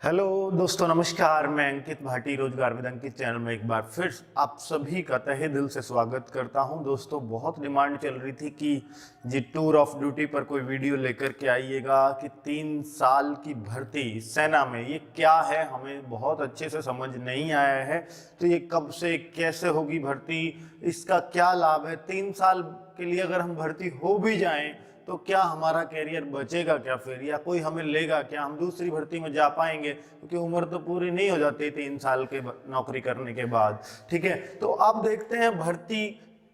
Hello दोस्तों, नमस्कार। मैं अंकित भाटी, रोजगार विद अंकित चैनल में एक बार फिर आप सभी का तहे दिल से स्वागत करता हूं। दोस्तों, बहुत डिमांड चल रही थी कि जी टूर ऑफ ड्यूटी पर कोई वीडियो लेकर के आइएगा कि 3 साल की भर्ती सेना में ये क्या है, हमें बहुत अच्छे से समझ नहीं आया है। तो ये कब से कैसे होगी भर्ती, इसका क्या लाभ है, 3 साल के लिए अगर हम भर्ती हो भी जाएं तो क्या हमारा कैरियर बचेगा क्या फिर, या कोई हमें लेगा क्या, हम दूसरी भर्ती में जा पाएंगे, क्योंकि उम्र तो पूरी नहीं हो जाती 3 साल के नौकरी करने के बाद। ठीक है, तो अब देखते हैं भर्ती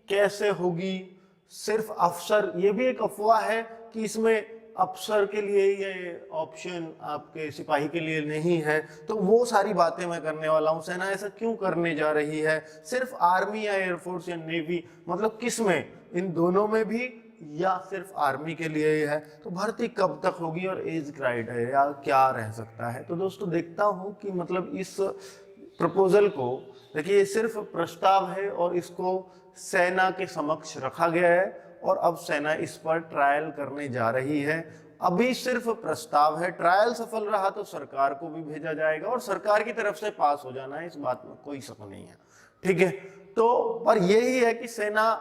कैसे होगी। सिर्फ अफसर, ये भी एक अफवाह है कि इसमें अफसर के लिए ये ऑप्शन आपके सिपाही के लिए नहीं है। तो वो सारी बातें मैं करने वाला हूं। सेना ऐसा क्यों करने जा रही है, सिर्फ आर्मी या एयरफोर्स या नेवी, मतलब किस में, इन दोनों में भी या सिर्फ आर्मी के लिए ही है। तो भर्ती कब तक होगी और एज क्राइटेरिया क्या रह सकता है। तो दोस्तों, देखता हूं कि मतलब इस प्रपोजल को, देखिए ये सिर्फ प्रस्ताव है और इसको सेना के समक्ष रखा गया है और अब सेना इस पर ट्रायल करने जा रही है। अभी सिर्फ प्रस्ताव है, ट्रायल सफल रहा तो सरकार को भी भेजा जाएगा और सरकार की तरफ से पास हो जाना है, इस बात में कोई शक नहीं है। ठीक है, तो पर यही है कि सेना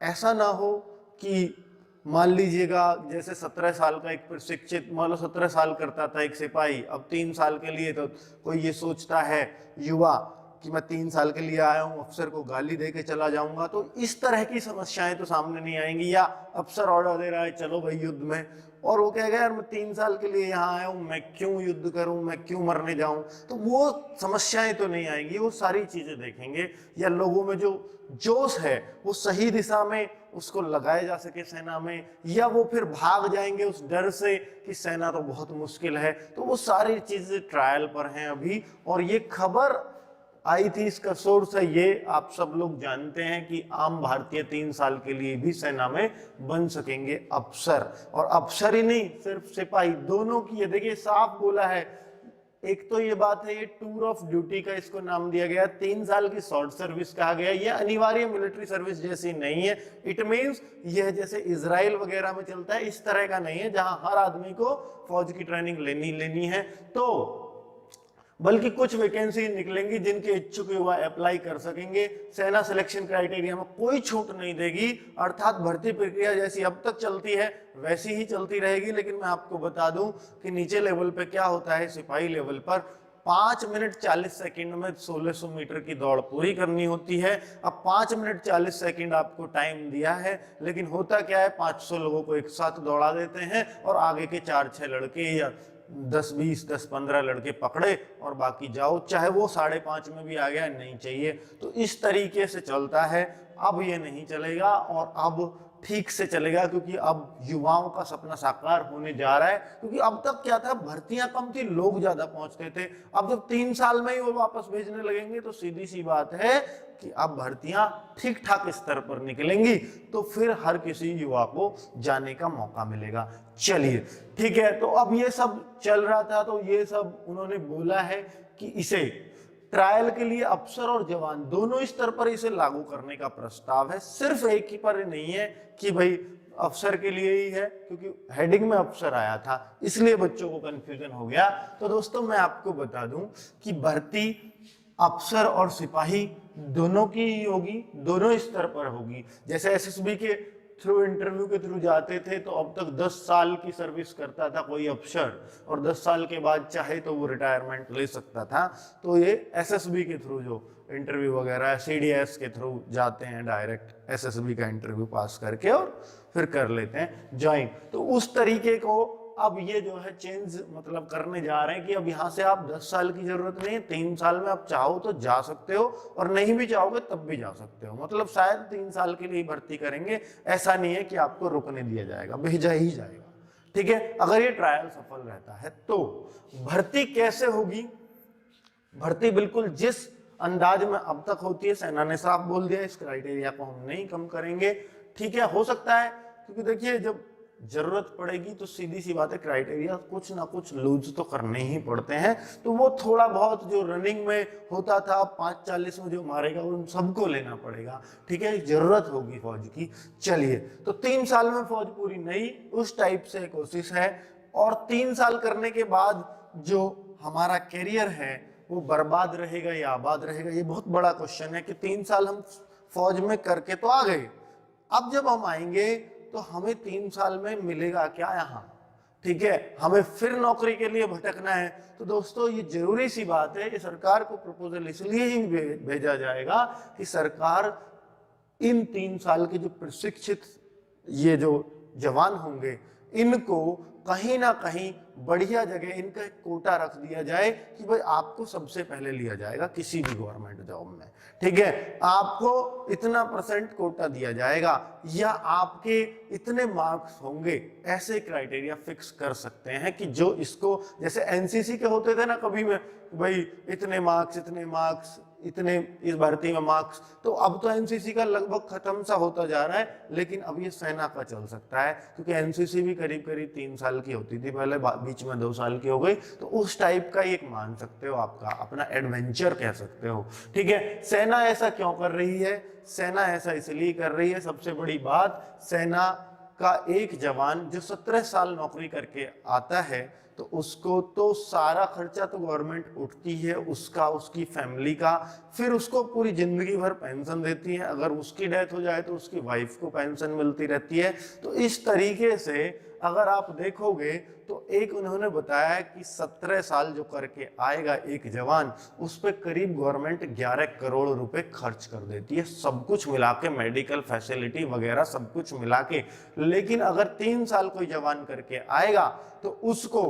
ऐसा ना हो कि मान लीजिएगा जैसे 17 साल का एक प्रशिक्षित, मान लो 17 साल करता था एक सिपाही, अब 3 साल के लिए, तो कोई ये सोचता है युवा कि मैं 3 साल के लिए आया हूं, अफसर को गाली दे के चला जाऊंगा। तो इस तरह की समस्याएं तो सामने नहीं आएंगी। या अफसर ऑर्डर दे रहा है चलो भाई युद्ध में, और वो कहेगा यार मैं 3 साल के लिए यहाँ आया हूँ, मैं क्यों युद्ध करूं, मैं क्यों मरने जाऊं। तो वो समस्याएं तो नहीं आएंगी, वो सारी चीजें देखेंगे। या लोगों में जो जोश है वो सही दिशा में उसको लगाया जा सके सेना में, या वो फिर भाग जाएंगे उस डर से कि सेना तो बहुत मुश्किल है। तो वो सारी चीजें ट्रायल पर हैं अभी। और ये खबर आई थी, इसका सोर्स है ये आप सब लोग जानते हैं कि आम भारतीय 3 साल के लिए भी सेना में बन सकेंगे अफसर। और अफसर ही नहीं, सिर्फ सिपाही, दोनों की ये देखिए साफ बोला है। एक तो ये बात है, ये टूर ऑफ ड्यूटी का इसको नाम दिया गया, 3 साल की शॉर्ट सर्विस कहा गया। ये अनिवार्य मिलिट्री सर्विस जैसी नहीं है। इट मींस यह जैसे इजराइल वगैरह में चलता है इस तरह का नहीं है जहां हर आदमी को फौज की ट्रेनिंग लेनी है। तो बल्कि कुछ वैकेंसी निकलेंगी जिनके इच्छुक युवा अप्लाई कर सकेंगे। सेना सिलेक्शन क्राइटेरिया में कोई छूट नहीं देगी, अर्थात भर्ती प्रक्रिया जैसी अब तक चलती है वैसी ही चलती रहेगी। लेकिन मैं आपको बता दूं कि नीचे लेवल पे क्या होता है, सिपाही लेवल पर 5 मिनट 40 सेकंड में 1600 मीटर की दौड़ पूरी करनी होती है। अब 5 मिनट 40 सेकंड आपको टाइम दिया है, लेकिन होता क्या है, 500 लोगों को एक साथ दौड़ा देते हैं और आगे के 4-6 लड़के या 10-20 10-15 लड़के पकड़े और बाकी जाओ, चाहे वो 5.5 में भी आ गया, नहीं चाहिए। तो इस तरीके से चलता है। अब ये नहीं चलेगा और अब ठीक से चलेगा, क्योंकि अब युवाओं का सपना साकार होने जा रहा है। क्योंकि अब तक क्या था, भर्तियां कम थी, लोग ज्यादा पहुंचते थे। अब जब 3 साल में ही वो वापस भेजने लगेंगे तो सीधी सी बात है कि अब भर्तियां ठीक ठाक स्तर पर निकलेंगी, तो फिर हर किसी युवा को जाने का मौका मिलेगा। चलिए ठीक है, तो अब ये सब चल रहा था, तो ये सब उन्होंने बोला है कि इसे ट्रायल के लिए अफसर और जवान दोनों स्तर पर इसे लागू करने का प्रस्ताव है। सिर्फ एक ही पर नहीं है कि भाई अफसर के लिए ही है, क्योंकि हेडिंग में अफसर आया था इसलिए बच्चों को कंफ्यूजन हो गया। तो दोस्तों, मैं आपको बता दूं कि भर्ती अफसर और सिपाही दोनों की ही होगी, दोनों स्तर पर होगी। जैसे एसएसबी के थ्रू, इंटरव्यू के थ्रू जाते थे, तो अब तक 10 साल की सर्विस करता था कोई अफसर, और 10 साल के बाद चाहे तो वो रिटायरमेंट ले सकता था। तो ये एसएसबी के थ्रू जो इंटरव्यू वगैरह, सीडीएस के थ्रू जाते हैं, डायरेक्ट एसएसबी का इंटरव्यू पास करके और फिर कर लेते हैं ज्वाइन। तो उस तरीके को अब ये जो है चेंज मतलब करने जा रहे हैं कि अब यहाँ से आप 10 साल की जरूरत नहीं है, 3 साल में आप चाहो तो जा सकते हो और नहीं भी चाहोगे तब भी जा सकते हो। मतलब शायद 3 साल के लिए भर्ती करेंगे, ऐसा नहीं है कि आपको रुकने दिया जाएगा, भेजा ही जाएगा। ठीक है, अगर ये ट्रायल सफल रहता है तो भर्ती कैसे होगी। भर्ती बिल्कुल जिस अंदाज में अब तक होती है, सेना ने साफ बोल दिया इस क्राइटेरिया को हम नहीं कम करेंगे। ठीक है, हो सकता है, क्योंकि देखिए जब जरूरत पड़ेगी तो सीधी सी बात है, क्राइटेरिया कुछ ना कुछ लूज तो करने ही पड़ते हैं। तो वो थोड़ा बहुत जो रनिंग में होता था 5:40 में जो मारेगा उन सबको लेना पड़ेगा। ठीक है, जरूरत होगी फौज की। चलिए, तो 3 साल में फौज पूरी नहीं, उस टाइप से कोशिश है। और 3 साल करने के बाद जो हमारा करियर है वो बर्बाद रहेगा या आबाद रहेगा, ये बहुत बड़ा क्वेश्चन है। कि 3 साल हम फौज में करके तो आ गए, अब जब हम आएंगे तो हमें 3 साल में मिलेगा क्या यहाँ, ठीक है, हमें फिर नौकरी के लिए भटकना है। तो दोस्तों ये जरूरी सी बात है, ये सरकार को प्रपोजल इसलिए ही भेजा जाएगा कि सरकार इन 3 साल के जो प्रशिक्षित ये जो जवान होंगे इनको कहीं ना कहीं बढ़िया जगह इनका एक कोटा रख दिया जाए कि भाई आपको सबसे पहले लिया जाएगा किसी भी गवर्नमेंट जॉब में, ठीक है, आपको इतना % कोटा दिया जाएगा या आपके इतने मार्क्स होंगे। ऐसे क्राइटेरिया फिक्स कर सकते हैं कि जो इसको, जैसे एनसीसी के होते थे ना कभी में, भाई इतने मार्क्स इतने इस भर्ती में मार्क्स, तो अब तो एनसीसी का लगभग खत्म सा होता जा रहा है, लेकिन अब ये सेना का चल सकता है क्योंकि एनसीसी भी करीब 3 साल की होती थी पहले, बीच में 2 साल की हो गई, तो उस टाइप का एक मान सकते हो, आपका अपना एडवेंचर कह सकते हो, ठीक है। सेना ऐसा क्यों कर रही है? सेना ऐसा इसलिए कर रही है, सबसे बड़ी बात, सेना का एक जवान जो 17 साल नौकरी करके आता है तो उसको तो सारा खर्चा तो गवर्नमेंट उठती है, उसका, उसकी फैमिली का, फिर उसको पूरी जिंदगी भर पेंशन देती है, अगर उसकी डेथ हो जाए तो उसकी वाइफ को पेंशन मिलती रहती है। तो इस तरीके से अगर आप देखोगे तो एक उन्होंने बताया कि 17 साल जो करके आएगा एक जवान, उस पर करीब गवर्नमेंट 11 करोड़ रुपए खर्च कर देती है, सब कुछ मिला के, मेडिकल फैसिलिटी वगैरह सब कुछ मिला के। लेकिन अगर 3 साल कोई जवान करके आएगा तो उसको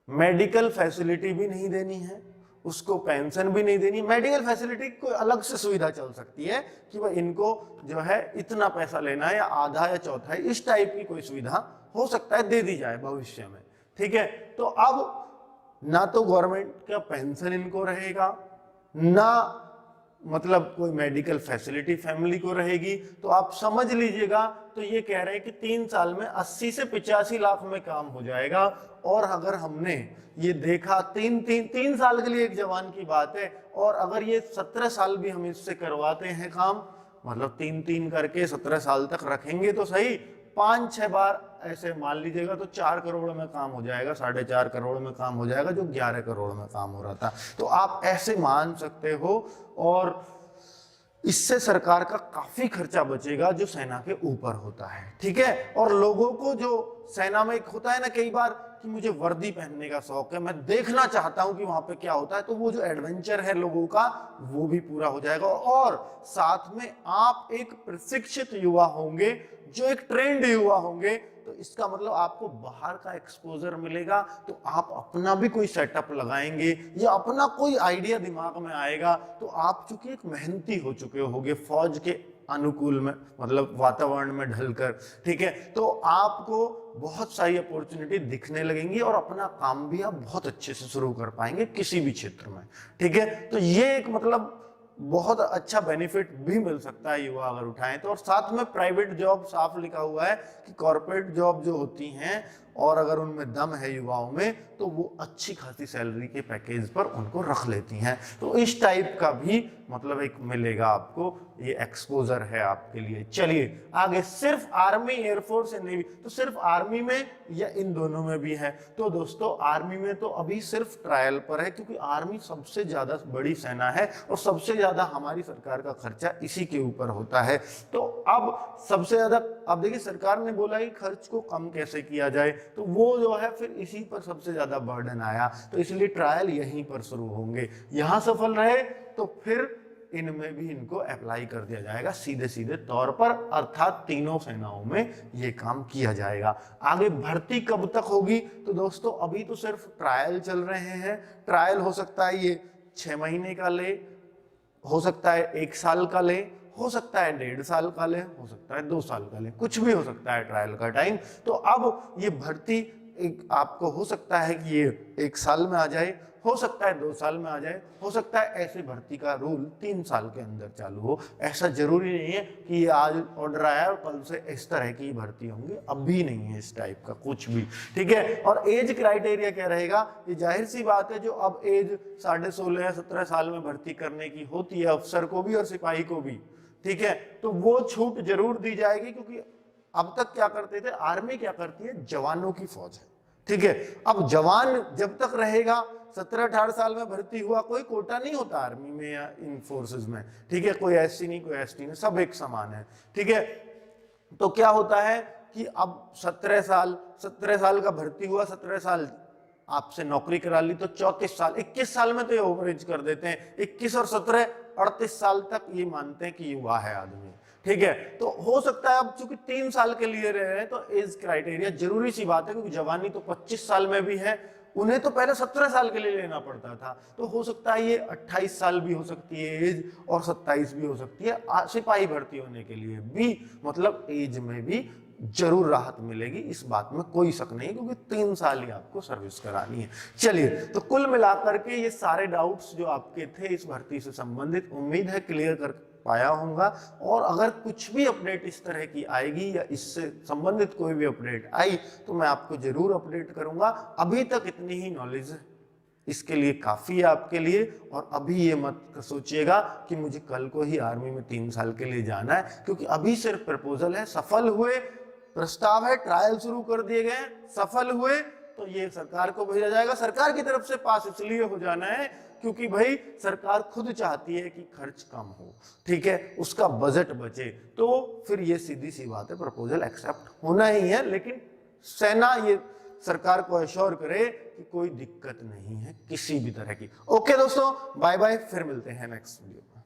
मेडिकल फैसिलिटी भी नहीं देनी है, उसको पेंशन भी नहीं देनी। मेडिकल फैसिलिटी कोई अलग से सुविधा चल सकती है कि भाई इनको जो है इतना पैसा लेना है या आधा या चौथाई, इस टाइप की कोई सुविधा हो सकता है दे दी जाए भविष्य में, ठीक है। तो अब ना तो गवर्नमेंट का पेंशन इनको रहेगा, ना मतलब कोई मेडिकल फैसिलिटी फैमिली को रहेगी। तो आप समझ लीजिएगा, तो ये कह रहे हैं कि 3 साल में 80 से 85 लाख में काम हो जाएगा। और अगर हमने ये देखा, 3 साल के लिए एक जवान की बात है, और अगर ये 17 साल भी हम इससे करवाते हैं काम, मतलब 3 करके 17 साल तक रखेंगे तो सही, 5-6 बार ऐसे मान लीजिएगा तो 4 करोड़ में काम हो जाएगा, 4.5 करोड़ में काम हो जाएगा, जो 11 करोड़ में काम हो रहा था। तो आप ऐसे मान सकते हो, और इससे सरकार का काफी खर्चा बचेगा जो सेना के ऊपर होता है, ठीक है। और लोगों को जो सेना में एक होता है ना कई बार कि मुझे वर्दी पहनने का शौक है, मैं देखना चाहता हूं कि वहां पे क्या होता है, तो वो जो एडवेंचर है लोगों का वो भी पूरा हो जाएगा। और साथ में आप एक प्रशिक्षित युवा होंगे, जो एक ट्रेंड युवा होंगे, तो इसका मतलब आपको बाहर का एक्सपोजर मिलेगा, तो आप अपना भी कोई सेटअप लगाएंगे या अपना कोई आइडिया दिमाग में आएगा, तो आप चूंकि एक मेहनती हो चुके होगे फौज के अनुकूल में, मतलब वातावरण में ढलकर, ठीक है, तो आपको बहुत सारी अपॉर्चुनिटी दिखने लगेंगी और अपना काम भी आप बहुत अच्छे से शुरू कर पाएंगे किसी भी क्षेत्र में, ठीक है। तो ये एक मतलब बहुत अच्छा बेनिफिट भी मिल सकता है युवा अगर उठाएं तो। और साथ में प्राइवेट जॉब साफ लिखा हुआ है कि कॉर्पोरेट जॉब जो होती हैं, और अगर उनमें दम है युवाओं में, तो वो अच्छी खासी सैलरी के पैकेज पर उनको रख लेती हैं। तो इस टाइप का भी मतलब एक मिलेगा आपको, ये एक्सपोजर है आपके लिए। चलिए आगे, सिर्फ आर्मी, एयरफोर्स या नेवी, तो सिर्फ आर्मी में या इन दोनों में भी है? तो दोस्तों आर्मी में तो अभी सिर्फ ट्रायल पर है, क्योंकि आर्मी सबसे ज्यादा बड़ी सेना है और सबसे ज्यादा हमारी सरकार का खर्चा इसी के ऊपर होता है। तो अब सबसे ज्यादा, अब देखिए सरकार ने बोला कि खर्च को कम कैसे किया जाए, तो वो जो है फिर इसी पर सबसे ज्यादा बर्डन आया, तो इसलिए ट्रायल यहीं पर शुरू होंगे। यहां सफल रहे तो फिर इनमें भी इनको अप्लाई कर दिया जाएगा सीधे सीधे तौर पर, अर्थात तीनों सेनाओं में ये काम किया जाएगा। आगे भर्ती कब तक होगी? तो दोस्तों अभी तो सिर्फ ट्रायल चल रहे हैं। ट्रायल हो सकता है ये 6 महीने का ले, हो सकता है 1 साल का ले, हो सकता है 1.5 साल का ले, हो सकता है 2 साल का ले, कुछ भी हो सकता है ट्रायल का टाइम। तो अब ये भर्ती आपको हो सकता है कि ये 1 साल में आ जाए, हो सकता है 2 साल में आ जाए, हो सकता है ऐसे भर्ती का रूल 3 साल के अंदर चालू हो। ऐसा जरूरी नहीं है कि ये आज ऑर्डर आया और कल से इस तरह की भर्ती होंगी, अभी नहीं है इस टाइप का कुछ भी, ठीक है। और एज क्राइटेरिया क्या रहेगा? ये जाहिर सी बात है, जो अब एज 16.5 या 17 साल में भर्ती करने की होती है अफसर को भी और सिपाही को भी, ठीक है, तो वो छूट जरूर दी जाएगी। क्योंकि अब तक क्या करते थे, आर्मी क्या करती है, जवानों की फौज है, ठीक है। अब जवान जब तक रहेगा, 17-18 साल में भर्ती हुआ, कोई कोटा नहीं होता आर्मी में या इन फोर्सेस में, ठीक है। कोई एससी नहीं, कोई एसटी नहीं, सब एक समान है, ठीक है। तो क्या होता है कि अब 17 साल का भर्ती हुआ, 17 साल आपसे नौकरी करा ली, तो 34 साल, 21 साल में तो ये ओवरेज कर देते हैं, 21 और 17 38 साल तक ये मानते हैं कि युवा है आदमी, ठीक है। तो हो सकता है अब चूंकि 3 साल के लिए रह रहे हैं, तो एज क्राइटेरिया जरूरी सी बात है, क्योंकि जवानी तो 25 साल में भी है, उन्हें तो पहले 17 साल के लिए लेना पड़ता था, तो हो सकता है ये 28 साल भी हो सकती है एज, और 27 भी हो सकती है। सिपाही भर्ती होने के लिए भी मतलब एज में भी जरूर राहत मिलेगी, इस बात में कोई शक नहीं, क्योंकि 3 साल ही आपको सर्विस करानी है। चलिए, तो कुल मिलाकर के ये सारे डाउट्स जो आपके थे इस भर्ती से संबंधित, उम्मीद है क्लियर कर पाया होगा। और अगर कुछ भी अपडेट इस तरह की आएगी या इससे संबंधित कोई भी अपडेट आई तो मैं आपको जरूर अपडेट करूंगा। अभी तक इतनी ही नॉलेज इसके लिए काफी है आपके लिए। और अभी ये मत सोचिएगा कि मुझे कल को ही आर्मी में 3 साल के लिए जाना है, क्योंकि अभी सिर्फ प्रपोजल है, सफल हुए, प्रस्ताव है, ट्रायल शुरू कर दिए गए, सफल हुए तो ये सरकार को भेजा जाएगा। सरकार की तरफ से पास इसलिए हो जाना है क्योंकि भाई सरकार खुद चाहती है कि खर्च कम हो, ठीक है, उसका बजट बचे, तो फिर ये सीधी सी बात है, प्रपोजल एक्सेप्ट होना ही है। लेकिन सेना ये सरकार को एश्योर करे कि कोई दिक्कत नहीं है किसी भी तरह की। ओके दोस्तों, बाय बाय, फिर मिलते हैं नेक्स्ट वीडियो में।